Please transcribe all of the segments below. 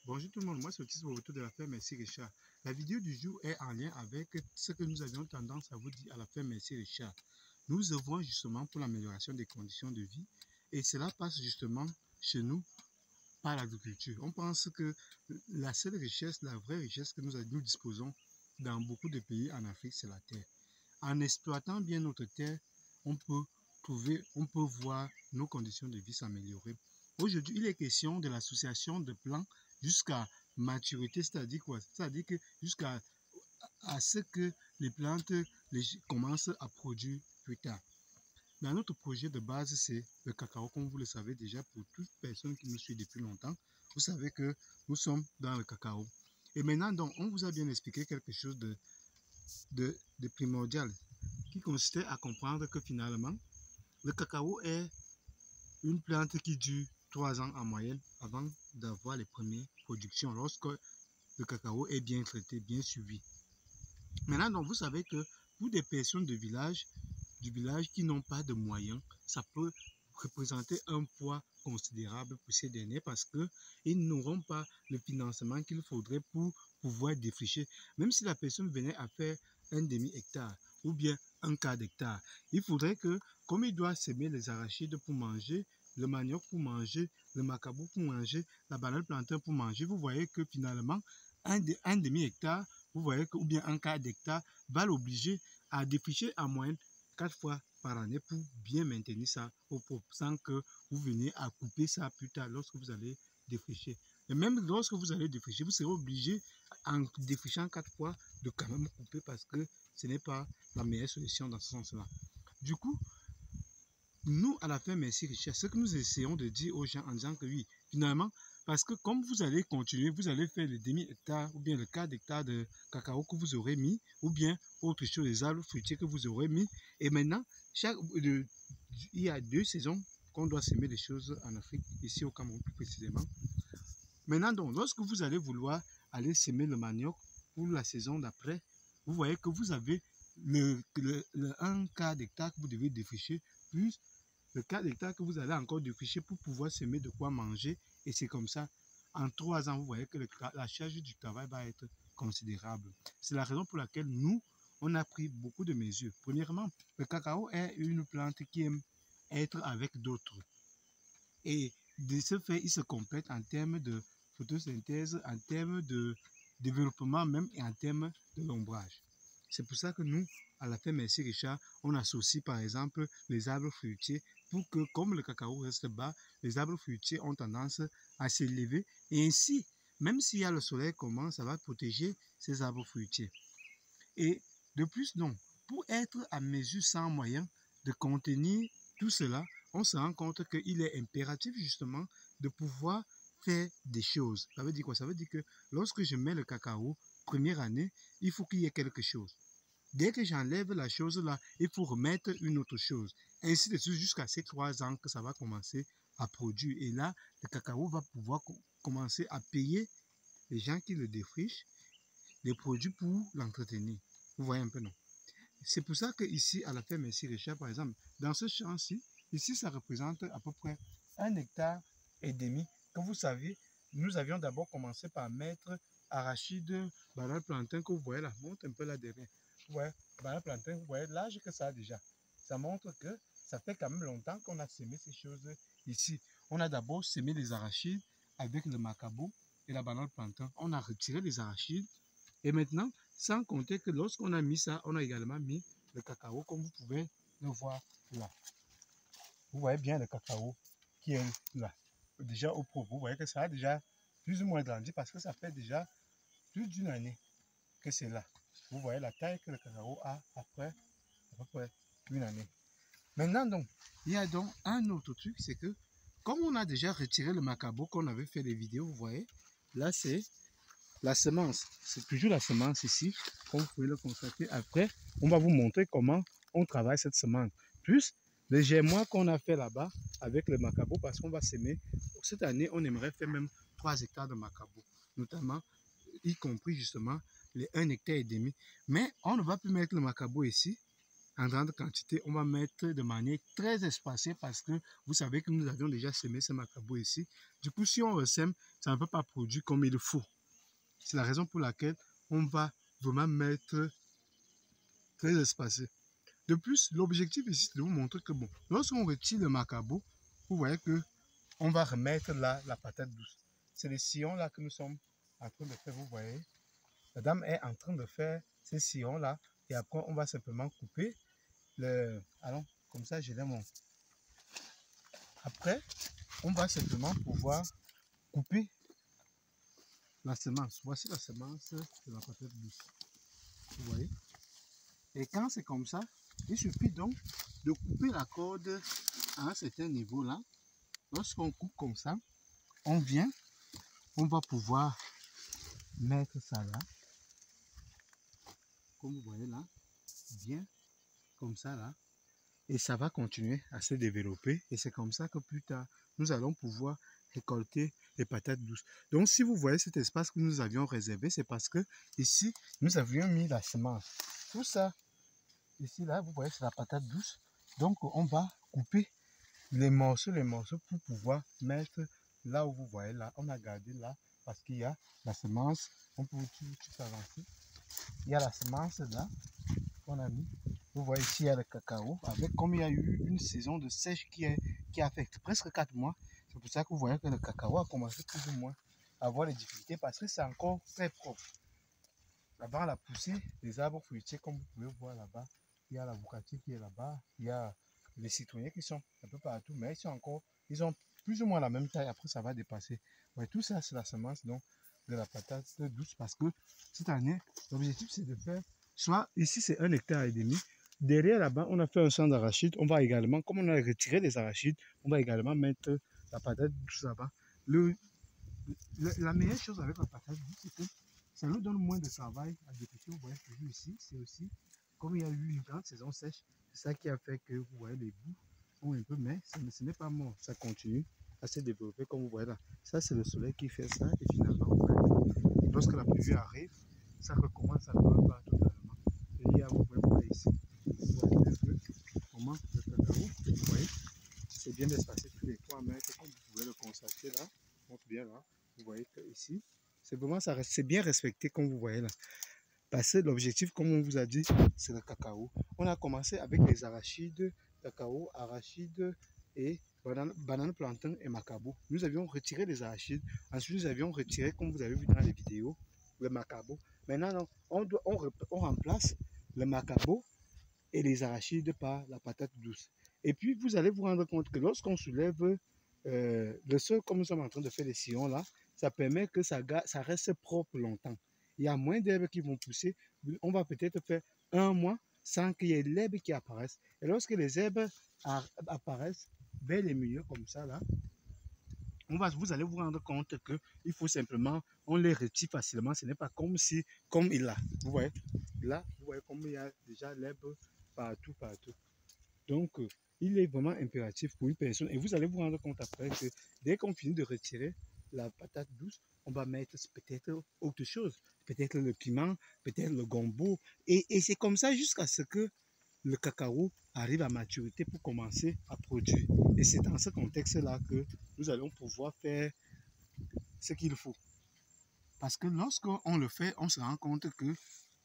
Bonjour tout le monde, moi c'est Otis Boboto de la ferme Merci Richard. La vidéo du jour est en lien avec ce que nous avions tendance à vous dire à la ferme Merci Richard. Nous œuvrons justement pour l'amélioration des conditions de vie et cela passe justement chez nous par l'agriculture. On pense que la seule richesse, la vraie richesse que nous disposons dans beaucoup de pays en Afrique, c'est la terre. En exploitant bien notre terre, on peut voir nos conditions de vie s'améliorer. Aujourd'hui, il est question de l'association de plants jusqu'à maturité, c'est-à-dire quoi? C'est-à-dire que jusqu'à ce que les plantes commencent à produire plus tard. Dans notre projet de base, c'est le cacao, comme vous le savez déjà, pour toute personne qui nous suit depuis longtemps. Vous savez que nous sommes dans le cacao. Et maintenant, donc, on vous a bien expliqué quelque chose de primordial qui consistait à comprendre que finalement, le cacao est une plante qui dure 3 ans en moyenne avant d'avoir les premières productions, lorsque le cacao est bien traité, bien suivi. Maintenant, donc, vous savez que pour des personnes du village qui n'ont pas de moyens, ça peut représenter un poids considérable pour ces derniers parce qu'ils n'auront pas le financement qu'il faudrait pour pouvoir défricher. Même si la personne venait à faire un demi-hectare ou bien un quart d'hectare, il faudrait que, comme il doit s'aimer les arachides pour manger, le manioc pour manger, le macabou pour manger, la banane plantain pour manger, vous voyez que finalement, un demi-hectare, vous voyez que, ou bien un quart d'hectare, va l'obliger à défricher en moyenne 4 fois par année pour bien maintenir ça au propre, sans que vous veniez à couper ça plus tard lorsque vous allez défricher. Et même lorsque vous allez défricher, vous serez obligé, en défrichant 4 fois, de quand même couper parce que ce n'est pas la meilleure solution dans ce sens-là. Du coup, nous, à la fin, Merci Richard, ce que nous essayons de dire aux gens en disant que oui, finalement, parce que comme vous allez continuer, vous allez faire le demi-hectare ou bien le quart d'hectare de cacao que vous aurez mis, ou bien autre chose, les arbres fruitiers que vous aurez mis. Et maintenant, il y a 2 saisons qu'on doit semer des choses en Afrique, ici au Cameroun plus précisément. Maintenant, donc, lorsque vous allez vouloir aller semer le manioc pour la saison d'après, vous voyez que vous avez un quart d'hectare que vous devez défricher, plus le quart d'hectare que vous allez encore défricher pour pouvoir semer de quoi manger. Et c'est comme ça, en 3 ans, vous voyez que la charge du travail va être considérable. C'est la raison pour laquelle nous, on a pris beaucoup de mesures. Premièrement, le cacao est une plante qui aime être avec d'autres. Et de ce fait, il se complète en termes de photosynthèse, en termes de développement même et en termes de l'ombrage. C'est pour ça que nous, à la ferme Merci Richard, on associe par exemple les arbres fruitiers pour que, comme le cacao reste bas, les arbres fruitiers ont tendance à s'élever et ainsi, même s'il y a le soleil comment, ça va protéger ces arbres fruitiers. Et de plus, non, pour être à mesure sans moyen de contenir tout cela, on se rend compte qu'il est impératif justement de pouvoir faire des choses. Ça veut dire quoi? Ça veut dire que lorsque je mets le cacao, première année, il faut qu'il y ait quelque chose. Dès que j'enlève la chose là, il faut remettre une autre chose. Ainsi de suite jusqu'à ces 3 ans que ça va commencer à produire. Et là, le cacao va pouvoir commencer à payer les gens qui le défrichent les produits pour l'entretenir. Vous voyez un peu, non? C'est pour ça qu'ici, à la ferme Merci Richard, par exemple, dans ce champ-ci, ici, ça représente à peu près 1,5 hectare. Comme vous savez, nous avions d'abord commencé par mettre arachide, banane plantain, que vous voyez là, monte un peu là derrière. Vous voyez, banane plantain, vous voyez l'âge que ça a déjà. Ça montre que ça fait quand même longtemps qu'on a semé ces choses ici. On a d'abord semé les arachides avec le macabo et la banane plantain. On a retiré les arachides. Et maintenant, sans compter que lorsqu'on a mis ça, on a également mis le cacao, comme vous pouvez le voir là. Vous voyez bien le cacao qui est là, déjà au propos. Vous voyez que ça a déjà plus ou moins grandi parce que ça fait déjà plus d'une année que c'est là. Vous voyez la taille que le cacao a après à peu près une année. Maintenant, donc, il y a donc un autre truc, c'est que comme on a déjà retiré le macabo qu'on avait fait les vidéos, vous voyez, là c'est la semence, c'est toujours la semence ici, comme vous pouvez le constater. Après, on va vous montrer comment on travaille cette semence. Plus le germois qu'on a fait là-bas avec le macabo, parce qu'on va semer. Cette année, on aimerait faire même 3 hectares de macabo, notamment, y compris justement les 1,5 hectare. Mais on ne va plus mettre le macabo ici, en grande quantité, on va mettre de manière très espacée parce que vous savez que nous avions déjà semé ce macabo ici. Du coup, si on ressème, ça ne peut pas produire comme il faut. C'est la raison pour laquelle on va vraiment mettre très espacé. De plus, l'objectif ici, c'est de vous montrer que bon, lorsqu'on retire le macabo, vous voyez que on va remettre là la patate douce. C'est les sillons là que nous sommes en train de faire, vous voyez. La dame est en train de faire ces sillons là et après on va simplement couper le... Allons, comme ça je l'ai mon... Après, on va simplement pouvoir couper la semence. Voici la semence de la patate douce. Vous voyez. Et quand c'est comme ça, il suffit donc de couper la corde à un certain niveau là. Lorsqu'on coupe comme ça, on vient, on va pouvoir mettre ça là. Comme vous voyez là, bien comme ça là. Et ça va continuer à se développer. Et c'est comme ça que plus tard, nous allons pouvoir récolter les patates douces. Donc si vous voyez cet espace que nous avions réservé, c'est parce que ici, nous avions mis la semence. Tout ça, ici là, vous voyez, c'est la patate douce. Donc on va couper les morceaux pour pouvoir mettre là où vous voyez là. On a gardé là parce qu'il y a la semence. On peut tout avancer. Il y a la semence là qu'on a mis. Vous voyez ici, il y a le cacao. Avec, comme il y a eu une saison de sèche qui a fait presque 4 mois, c'est pour ça que vous voyez que le cacao a commencé plus ou moins à avoir des difficultés parce que c'est encore très propre. Avant la poussée des arbres fruitiers, comme vous pouvez voir là-bas, il y a l'avocatier qui est là-bas, il y a les citronniers qui sont un peu partout, mais ils ont plus ou moins la même taille. Après, ça va dépasser. Ouais, tout ça, c'est la semence donc, de la patate douce parce que cette année, l'objectif, c'est de faire, soit ici, c'est 1,5 hectare. Derrière là-bas, on a fait un champ d'arachides. On va également, comme on a retiré les arachides, on va également mettre la patate douce là-bas. La meilleure chose avec la patate douce, c'est que ça nous donne moins de travail à dépêcher. Vous voyez toujours ici, c'est aussi, comme il y a eu une grande saison sèche, c'est ça qui a fait que vous voyez les bouts ont un peu, mais ce n'est pas mort. Ça continue à se développer comme vous voyez là. Ça, c'est le soleil qui fait ça et finalement, vous voyez, lorsque la pluie arrive, ça recommence à prendre pas totalement. Et il y a, vous voyez ici, vous voyez un peu comment le cacao, vous voyez, c'est bien espacé tous les 3 mètres, comme vous pouvez le constater là, montre bien là, vous voyez que ici, c'est vraiment ça, c'est bien respecté comme vous voyez là. Parce que l'objectif, comme on vous a dit, c'est le cacao. On a commencé avec les arachides, cacao, arachides et banane, plantain et macabo. Nous avions retiré les arachides. Ensuite, nous avions retiré, comme vous avez vu dans les vidéos, le macabo. Maintenant, on remplace le macabo et les arachides par la patate douce. Et puis, vous allez vous rendre compte que lorsqu'on soulève le sol, comme nous sommes en train de faire les sillons là, ça permet que ça reste propre longtemps. Il y a moins d'herbes qui vont pousser. On va peut-être faire 1 mois sans qu'il y ait l'herbe qui apparaisse. Et lorsque les herbes apparaissent vers les milieux comme ça, là, vous allez vous rendre compte qu'il faut simplement, on les retire facilement. Ce n'est pas comme si, comme il a. Vous voyez, là, vous voyez comme il y a déjà l'herbe partout, partout. Donc, il est vraiment impératif pour une personne. Et vous allez vous rendre compte après que dès qu'on finit de retirer la patate douce, on va mettre peut-être autre chose. Peut-être le piment, peut-être le gombo. Et c'est comme ça jusqu'à ce que le cacao arrive à maturité pour commencer à produire. Et c'est dans ce contexte-là que nous allons pouvoir faire ce qu'il faut. Parce que lorsqu'on le fait, on se rend compte que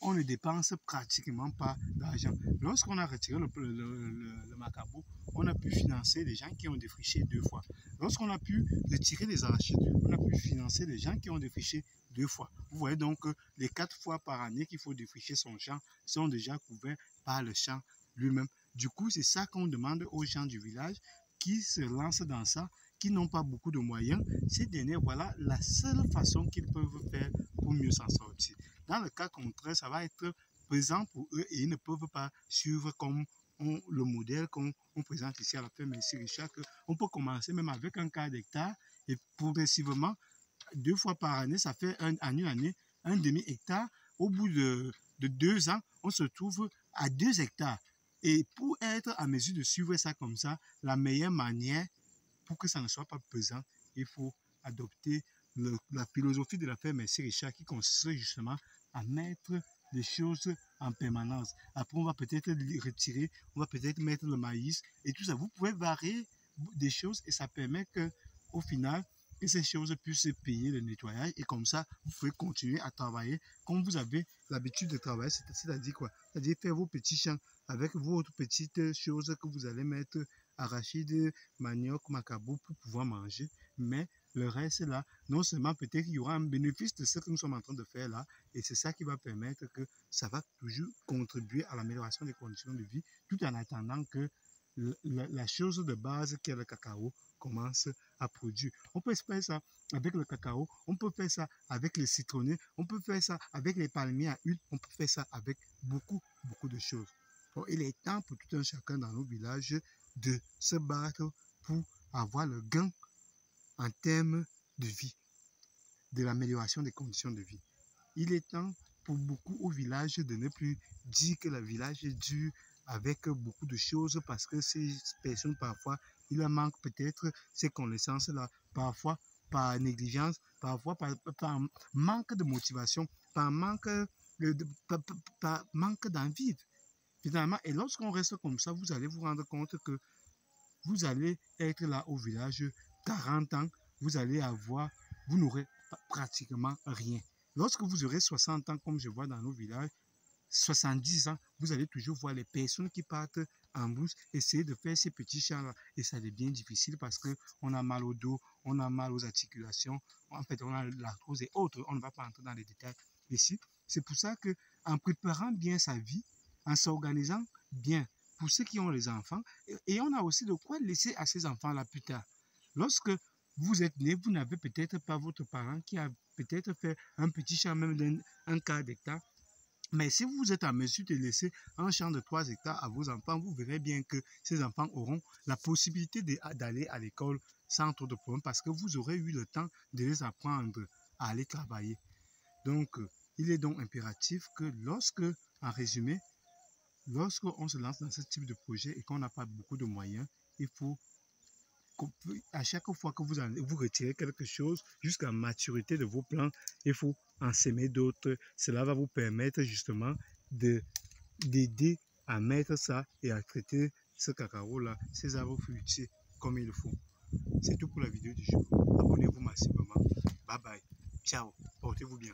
on ne dépense pratiquement pas d'argent. Lorsqu'on a retiré le macabo, on a pu financer les gens qui ont défriché 2 fois. Lorsqu'on a pu retirer les arachides, on a pu financer les gens qui ont défriché 2 fois. Vous voyez donc que les 4 fois par année qu'il faut défricher son champ sont déjà couverts par le champ lui-même. Du coup, c'est ça qu'on demande aux gens du village qui se lancent dans ça, qui n'ont pas beaucoup de moyens. Ces derniers, voilà la seule façon qu'ils peuvent faire pour mieux s'en sortir. Dans le cas contraire, ça va être présent pour eux et ils ne peuvent pas suivre comme le modèle qu'on présente ici à la ferme ici Richard. On peut commencer même avec un quart d'hectare et progressivement, 2 fois par année, ça fait en une année, un demi-hectare. Au bout de 2 ans, on se trouve à 2 hectares. Et pour être en mesure de suivre ça comme ça, la meilleure manière pour que ça ne soit pas pesant, il faut adopter la philosophie de la ferme ici Richard qui consiste justement à mettre des choses en permanence. Après, on va peut-être retirer, on va peut-être mettre le maïs et tout ça. Vous pouvez varier des choses et ça permet que, au final, que ces choses puissent payer le nettoyage et comme ça, vous pouvez continuer à travailler comme vous avez l'habitude de travailler, c'est-à-dire quoi? C'est-à-dire faire vos petits champs avec vos petites choses que vous allez mettre arachides, manioc, macabo pour pouvoir manger, mais le reste là, non seulement peut-être qu'il y aura un bénéfice de ce que nous sommes en train de faire là, et c'est ça qui va permettre que ça va toujours contribuer à l'amélioration des conditions de vie, tout en attendant que la chose de base qui est le cacao commence à produire. On peut faire ça avec le cacao, on peut faire ça avec les citronnés, on peut faire ça avec les palmiers à huile, on peut faire ça avec beaucoup de choses. Donc, il est temps pour tout un chacun dans nos villages de se battre pour avoir le gain en termes de vie, de l'amélioration des conditions de vie. Il est temps pour beaucoup au village de ne plus dire que le village est dur avec beaucoup de choses parce que ces personnes parfois, il leur manque peut-être ces connaissances-là, parfois par négligence, parfois par manque de motivation, par manque d'envie. Finalement, et lorsqu'on reste comme ça, vous allez vous rendre compte que vous allez être là au village 40 ans, vous n'aurez pratiquement rien. Lorsque vous aurez 60 ans, comme je vois dans nos villages, 70 ans, vous allez toujours voir les personnes qui partent en brousse essayer de faire ces petits champs-là. Et ça devient difficile parce qu'on a mal au dos, on a mal aux articulations, en fait, on a l'arthrose et autres. On ne va pas entrer dans les détails ici. C'est pour ça qu'en préparant bien sa vie, en s'organisant bien, pour ceux qui ont les enfants, et on a aussi de quoi laisser à ces enfants-là plus tard. Lorsque vous êtes né, vous n'avez peut-être pas votre parent qui a peut-être fait un petit champ même d'un quart d'hectare. Mais si vous êtes en mesure de laisser un champ de 3 hectares à vos enfants, vous verrez bien que ces enfants auront la possibilité d'aller à l'école sans trop de problèmes parce que vous aurez eu le temps de les apprendre à aller travailler. Donc, il est donc impératif que en résumé, lorsqu'on se lance dans ce type de projet et qu'on n'a pas beaucoup de moyens, il faut à chaque fois que vous retirez quelque chose jusqu'à la maturité de vos plants, il faut en semer d'autres. Cela va vous permettre justement d'aider à mettre ça et à traiter ce cacao-là, ces arbres fruitiers comme il faut. C'est tout pour la vidéo du jour. Abonnez-vous massivement. Bye bye. Ciao. Portez-vous bien.